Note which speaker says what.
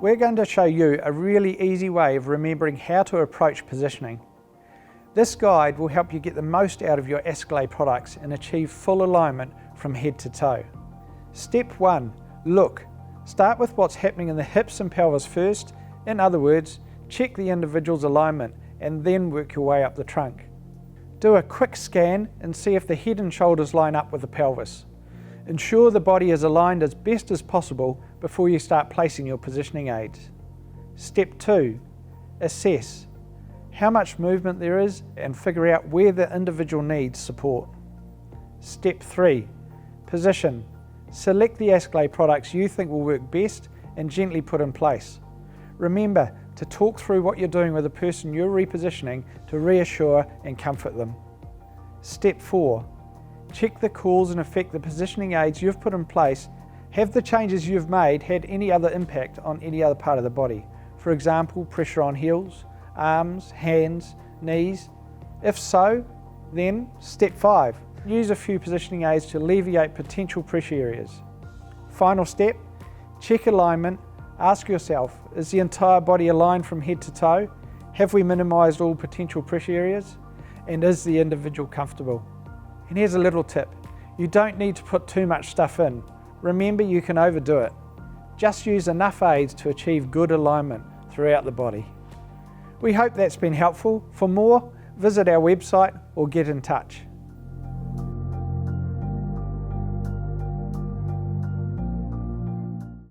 Speaker 1: we're going to show you a really easy way of remembering how to approach positioning. This guide will help you get the most out of your Askle products and achieve full alignment from head to toe. Step 1. Look. Start with what's happening in the hips and pelvis first. In other words, check the individual's alignment and then work your way up the trunk. Do a quick scan and see if the head and shoulders line up with the pelvis. Ensure the body is aligned as best as possible before you start placing your positioning aids. Step 2. Assess how much movement there is and figure out where the individual needs support. Step 3. Position. Select the Askle products you think will work best and gently put in place. Remember to talk through what you're doing with the person you're repositioning to reassure and comfort them. Step 4. Check the cause and effect the positioning aids you've put in place. Have the changes you've made had any other impact on any other part of the body? For example, pressure on heels, arms, hands, knees. If so, then step 5. Use a few positioning aids to alleviate potential pressure areas. Final step, check alignment. Ask yourself, is the entire body aligned from head to toe? Have we minimised all potential pressure areas? And is the individual comfortable? And here's a little tip. You don't need to put too much stuff in. Remember, you can overdo it. Just use enough aids to achieve good alignment throughout the body. We hope that's been helpful. For more, visit our website or get in touch.